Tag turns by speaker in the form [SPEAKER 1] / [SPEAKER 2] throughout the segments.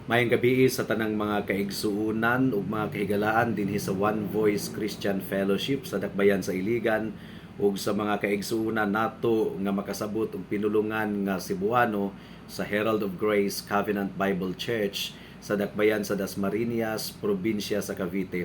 [SPEAKER 1] Mayang gabi sa tanang mga kaigsuunan ug mga kahigalaan dinhi sa One Voice Christian Fellowship sa Dakbayan sa Iligan ug sa mga kaigsuunan nato nga makasabot og pinulungan nga Cebuano sa Herald of Grace Covenant Bible Church sa Dakbayan sa Dasmariñas, probinsya sa Cavite.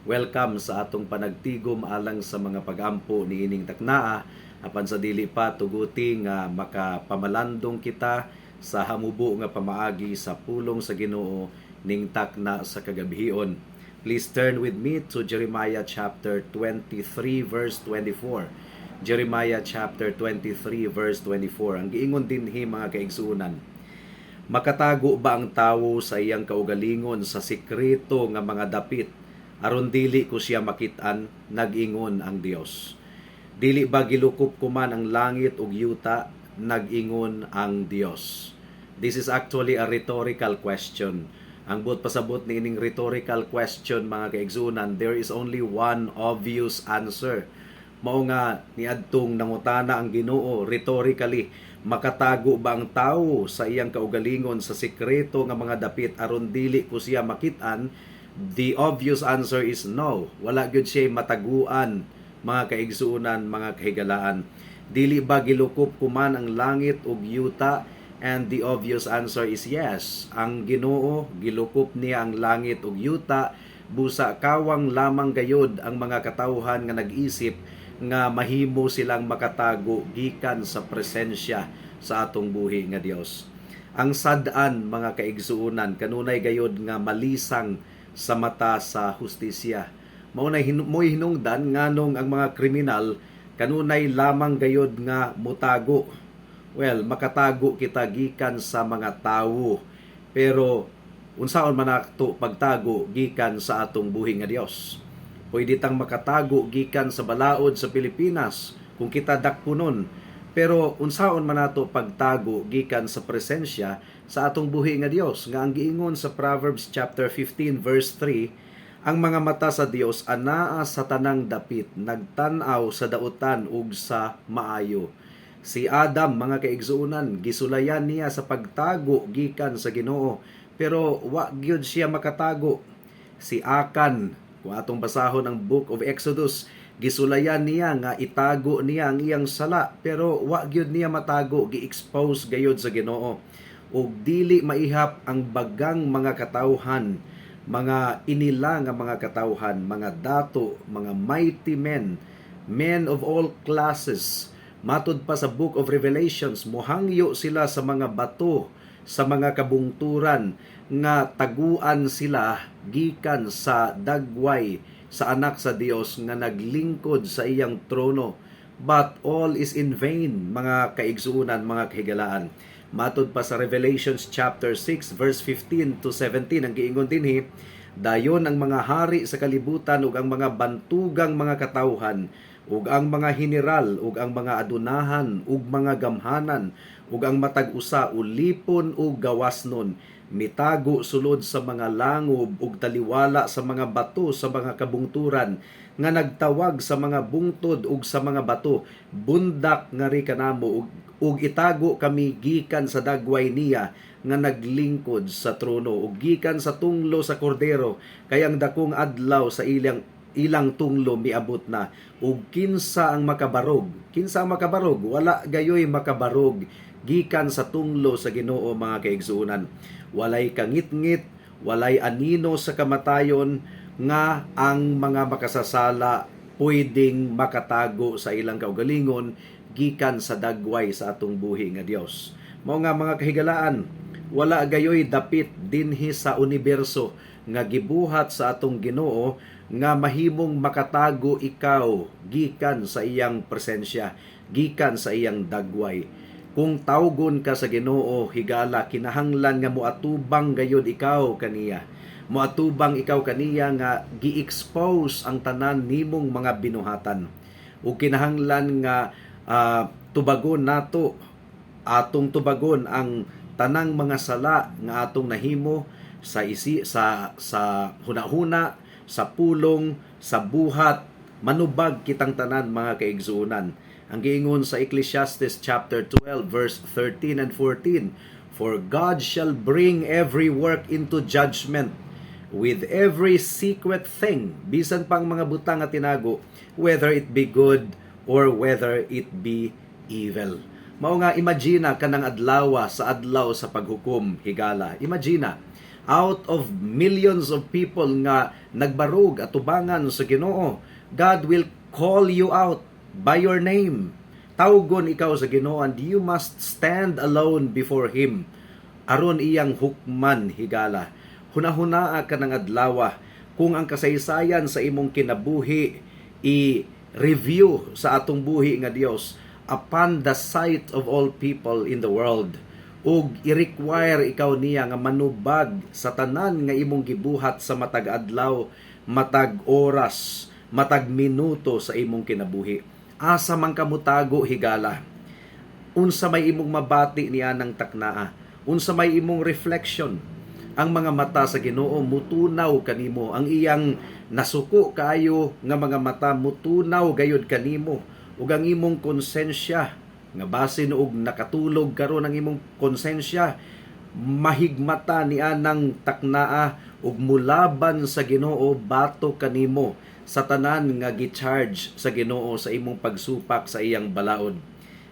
[SPEAKER 1] Welcome sa atong panagtigom alang sa mga pagampo niining taknaa apan sa dili pa tuguti nga makapamalandong kita sa hamubo nga pamaagi sa pulong sa Ginoo ning takna sa kagabhion. Please turn with me to Jeremiah chapter 23 verse 24. Jeremiah chapter 23 verse 24. Ang giingon dinhi mga kaigsuunan, makatago ba ang tawo sa iyang kaugalingon sa sikreto nga mga dapit aron dili ko siya makitaan, nag-ingon ang Dios. Dili ba gilukop ko man ang langit ug yuta, nag-ingon ang Dios. This is actually a rhetorical question. Ang buot pasabot ni ining rhetorical question mga kaigsunan, there is only one obvious answer. Mao nga niadtong nangutana ang Ginoo rhetorically, makatago ba ang tawo sa iyang kaugalingon sa sikreto nga mga dapit aron dili ko siya makitaan? The obvious answer is no. Wala gyud siya mataguan mga kaigsuunan, mga kahigalaan. Dili ba gilukop ko man ang langit ug yuta? And the obvious answer is yes. Ang Ginoo gilukop niya ang langit ug yuta, busa kawang lamang gayod ang mga katawhan nga nag-isip nga mahimo silang makatago gikan sa presensya sa atong buhi nga Dios. Ang sad-an mga kaigsuunan kanunay gayod nga malisang sa mata sa hustisya. Maunay mo'y hinungdan nganong ang mga kriminal kanunay lamang gayod nga mutago. Well, makatago kita gikan sa mga tawo, pero unsaon man nato pagtago gikan sa atong buhi nga Dios? Pwede tang makatago gikan sa balaod sa Pilipinas kung kita dakpunon, pero unsaon man nato pagtago gikan sa presensya sa atong buhi nga Dios? Nga ang giingon sa Proverbs chapter 15 verse 3, ang mga mata sa Dios anaa sa tanang dapit, nagtan-aw sa dautan ug sa maayo. Si Adam mga kaigsuunan, gisulayan niya sa pagtago gikan sa Ginoo, pero wa gyud siya makatago. Si Akan, kung atong basahon ang Book of Exodus, gisulayan niya nga itago niya ang iyang sala, pero wa gyud niya matago, gi-expose gayud sa Ginoo. Ug dili maihap ang bagang mga katawhan, mga inila nga mga katawhan, mga dato, mga mighty men, men of all classes. Matud pa sa Book of Revelations, mohangyo sila sa mga bato, sa mga kabungturan, nga taguan sila gikan sa dagway sa anak sa Dios nga naglingkod sa iyang trono. But all is in vain, mga kaigsuunan, mga kahigalaan. Matud pa sa Revelations chapter 6 verse 15 to 17, ang giingon dinhi, dayon ang mga hari sa kalibutan ug ang mga bantugang mga katawhan ug ang mga general ug ang mga adunahan ug mga gamhanan ug ang matag usa ulipon ug gawasnon mitago sulod sa mga langob ug taliwala sa mga bato sa mga kabungturan nga nagtawag sa mga bungtod ug sa mga bato, bundak nga ri kanamo ug itago kami gikan sa dagway niya nga naglingkod sa trono ug gikan sa tunglo sa kordero, kayang dakong adlaw sa ilang tunglo miabot na. Ug kinsa ang makabarog? Kinsa ang makabarog? Wala gayoy makabarog gikan sa tunglo sa Ginoo mga kaigsuunan. Walay kangit-ngit, walay anino sa kamatayon nga ang mga makasasala pwedeng makatago sa ilang kaugalingon gikan sa dagway sa atong buhi nga Dios. Mao nga mga kahigalaan, wala gayoy dapit dinhi sa universo nga gibuhat sa atong Ginoo nga mahimong makatago ikaw gikan sa iyang presensya, gikan sa iyang dagway. Kung tawgon ka sa Ginoo, higala kinahanglan nga moatubang gayud ikaw kaniya. Moatubang ikaw kaniya nga gi-expose ang tanan nimong mga binuhatan. Ug kinahanglan nga tubagon nato, atong tubagon ang tanang mga sala nga atong nahimo sa hunahuna, sa pulong, sa buhat, manubag kitang tanan mga kaigsuunan. Ang giingon sa Ecclesiastes chapter 12 verse 13 and 14, For God shall bring every work into judgment with every secret thing, bisan pang mga butang nga tinago, whether it be good or whether it be evil. Mao nga imagina kanang adlaw sa adlaw sa paghukom, higala. Imagina, out of millions of people nga nagbarug at tubangan sa Ginoo, God will call you out by your name. Tawgon ikaw sa Ginoo and you must stand alone before Him. Aron iyang hukman, higala. Hunahunaa ka ng adlaw kung ang kasaysayan sa imong kinabuhi i-review sa atong buhi nga Dios upon the sight of all people in the world, ug i-require ikaw niya nga manubag sa tanan nga imong gibuhat sa matag adlaw, matag oras, matag minuto sa imong kinabuhi. Asa man ka mutago, higala. Unsa may imong mabati niya ng taknaa, unsa may imong reflection. Ang mga mata sa Ginoo mutunaw kanimo, ang iyang nasuko kayo nga mga mata mutunaw gayud kanimo, ug ang imong konsensya nga basin og nakatulog karon ang imong konsensya mahigmata niya ng taknaa ug mulaban sa Ginoo bato kanimo sa tanan nga gi-charge sa Ginoo sa imong pagsupak sa iyang balaod.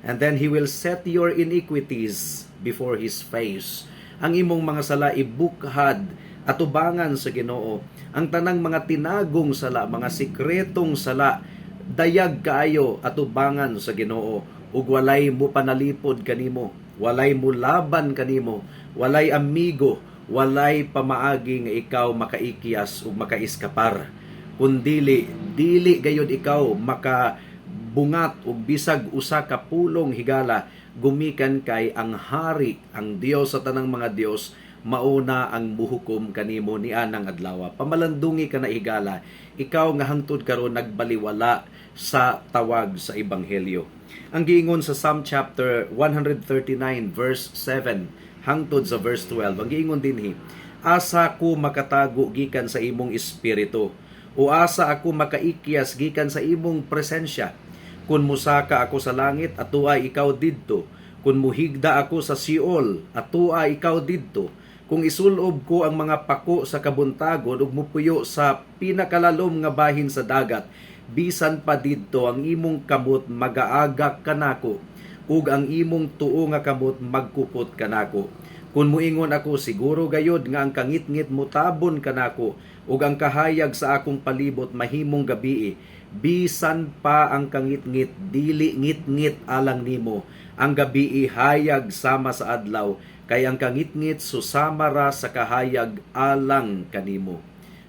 [SPEAKER 1] And then He will set your iniquities before His face. Ang imong mga sala ibukhad atubangan sa Ginoo. Ang tanang mga tinagong sala, mga sikretong sala, dayag kaayo atubangan sa Ginoo. Ug walay mo panalipod kanimo, walay mo laban kanimo, walay amigo, walay pamaagi nga ikaw makaikyas ug makaiskapar. Kundili, dili gayud ikaw makabungat ug bisag usa ka pulong, higala, gumikan kay ang hari, ang Dios sa tanang mga Dios, mauna ang muhukom kanimo nianang adlaw. Pamalandungi ka na, higala, ikaw nga hangtod karon nagbaliwala sa tawag sa ebanghelyo. Ang giingon sa Psalm chapter 139 verse 7 hangtod sa verse 12, ang giingon dinhi, asa ko makatago gikan sa imong espiritu, o asa ako makaikyas gikan sa imong presensya. Kung musaka ako sa langit, atuay ikaw didto. Kung muhigda ako sa Siol, atuay ikaw didto. Kung isulob ko ang mga pako sa kabuntagon ug mupuyo sa pinakalalom nga bahin sa dagat, bisan pa didto ang imong kamot magaagak kanako, ug ang imong tuo nga kamot magkupot kanako. Kung muingon ako, siguro gayod nga ang kangit-ngit mutabon kanako, ug ang kahayag sa akong palibot mahimong gabii. Bisan pa ang kangit-ngit, dili ngit-ngit alang nimo. Ang gabii hayag sama sa adlaw, kay ang kangit-ngit susama ra sa kahayag alang kanimo.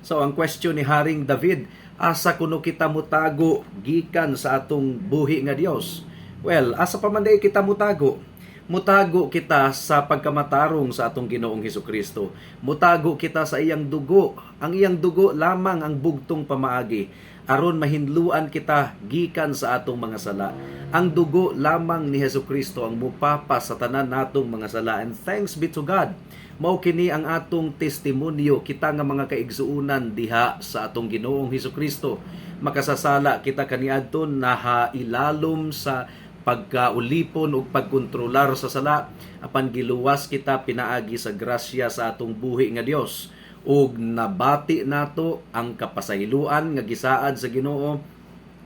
[SPEAKER 1] So ang question ni Haring David, asa kuno kita mutago gikan sa atong buhi nga Dios? Well, asa pa man day kita mutago? Mutago kita sa pagkamatarong sa atong Ginoong Hesukristo. Mutago kita sa iyang dugo. Ang iyang dugo lamang ang bugtong pamaagi, aron mahinluan kita gikan sa atong mga sala. Ang dugo lamang ni Hesukristo ang mupapas sa tanan natong mga sala. And thanks be to God, mao kini ang atong testimonyo, kita nga mga kaigsuunan diha sa atong Ginoong Hesukristo. Makasasala kita kaniadton naha ilalom sa pagkaulipon ug pagkontrolar sa sala, apan giluwas kita pinaagi sa grasya sa atong buhi nga Dios, ug nabati nato ang kapasayloan nga gisaad sa Ginoo,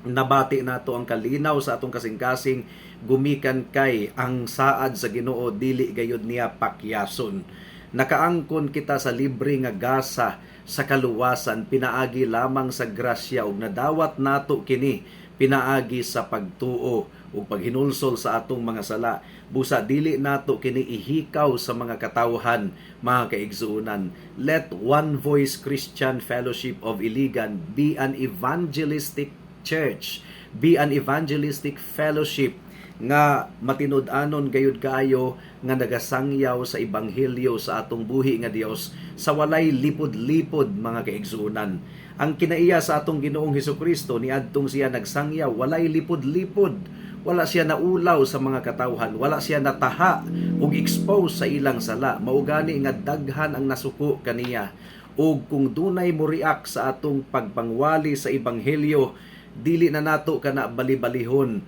[SPEAKER 1] nabati nato ang kalinaw sa atong kasing-kasing, gumikan kay ang saad sa Ginoo dili gayud niya pakyason. Nakaangkon kita sa libre nga gasa sa kaluwasan pinaagi lamang sa grasya, ug nadawat nato kini pinaagi sa pagtuo ug paghinulsol sa atong mga sala. Busa dili nato kini ihikaw sa mga katawhan, mga kaigsuunan. Let One Voice Christian Fellowship of Iligan be an evangelistic church, be an evangelistic fellowship nga matinud-anon gayud kaayo nga nagasangyaw sa ebanghelyo sa atong buhi nga Dios sa walay lipod-lipod, mga kaigsuunan. Ang kinaiya sa atong Ginoong Hesukristo niadtong siya nagsangyaw, walay lipod-lipod. Wala siya naulaw sa mga katawhan, wala siya nataha ug expose sa ilang sala. Maugani nga daghan ang nasuko kaniya. Ug kung dunay mo react sa atong pagpangwali sa ebanghelyo, dili na nato kana bali-balihon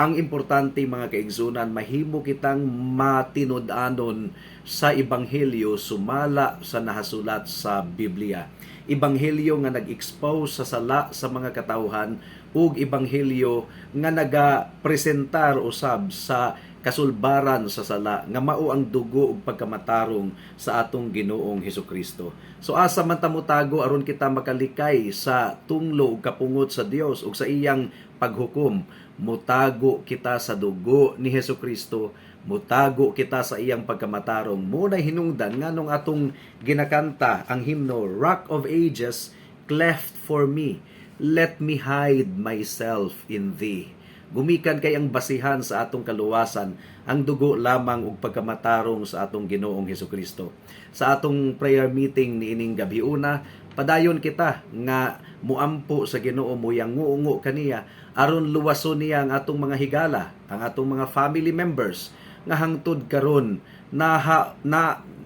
[SPEAKER 1] Ang importante mga kaigsunan, mahimo kitang matinud-anon sa Ebanghelyo sumala sa nahasulat sa Biblia. Ebanghelyo nga nag-expose sa sala sa mga katawhan ug ebanghelyo nga nagapresentar usab sa kasulbaran sa sala nga mao ang dugo ug pagkamatarong sa atong Ginoong Hesukristo. So asa man ta motago aron kita makalikay sa tunglo ug kapungot sa Dios ug sa iyang paghukom, mutago kita sa dugo ni Hesukristo, mutago kita sa iyang pagkamatarong. Munay hinungdan nganong atong ginakanta ang himno, Rock of Ages, cleft for me, let me hide myself in thee. Gumikan kay ang basihan sa atong kaluwasan ang dugo lamang ug pagkamatarong sa atong Ginoong Hesukristo. Sa atong prayer meeting niining gabiuna, padayon kita nga muampo sa Ginoo, muyang nguungo kaniya aron luwason niya ang atong mga higala, ang atong mga family members nga hangtod karon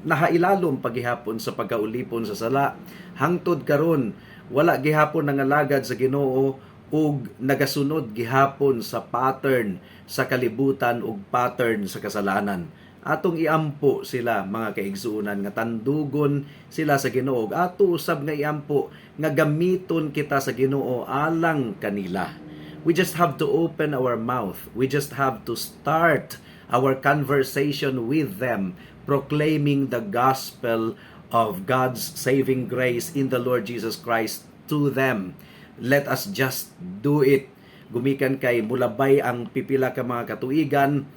[SPEAKER 1] nahailalom paghihapon sa pagkaulipon sa sala, hangtod karon wala gihapon nangalagad sa Ginoo ug nagasunod gihapon sa pattern sa kalibutan ug pattern sa kasalanan. Atong iampo sila mga kaigsuunan nga tandugon sila sa Ginoo. Ato usab nga iampo nga gamiton kita sa Ginoo alang kanila. We just have to open our mouth. We just have to start our conversation with them, proclaiming the gospel of God's saving grace in the Lord Jesus Christ to them. Let us just do it. Gumikan kay mulabay ang pipila ka mga katuigan,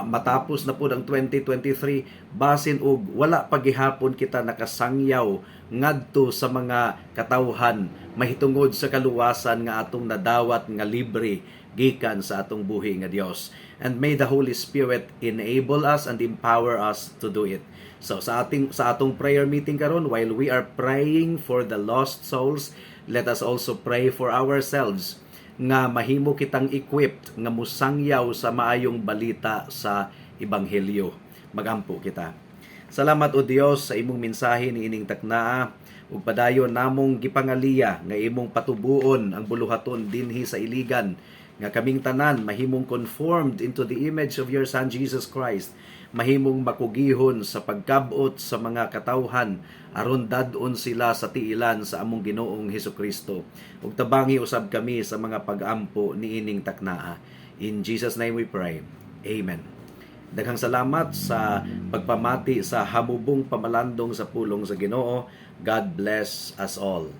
[SPEAKER 1] matapos na po ang 2023, basin og wala pagihapon kita nakasangyaw ngadto sa mga katawhan mahitungod sa kaluwasan nga atong nadawat nga libre gikan sa atong buhi nga Dios. And may the Holy Spirit enable us and empower us to do it. So sa atong prayer meeting karon, while we are praying for the lost souls, let us also pray for ourselves nga mahimo kitang equipped nga musangyaw sa maayong balita sa Ebanghelyo. Magampo kita. Salamat o Dios sa imong mensahe niining taknaa ug padayon namong gipangaliya nga imong patubuon ang buluhaton dinhi sa Iligan nga kaming tanan mahimong conformed into the image of your Son Jesus Christ, mahimong makugihon sa pagkabot sa mga katawhan aron dadon sila sa tiilan sa among Ginoong Hesukristo. Ug tabangi usab kami sa mga pag-ampo niining taknaa. In Jesus' name we pray. Amen. Daghang salamat sa pagpamati sa hamubong pamalandong sa pulong sa Ginoo. God bless us all.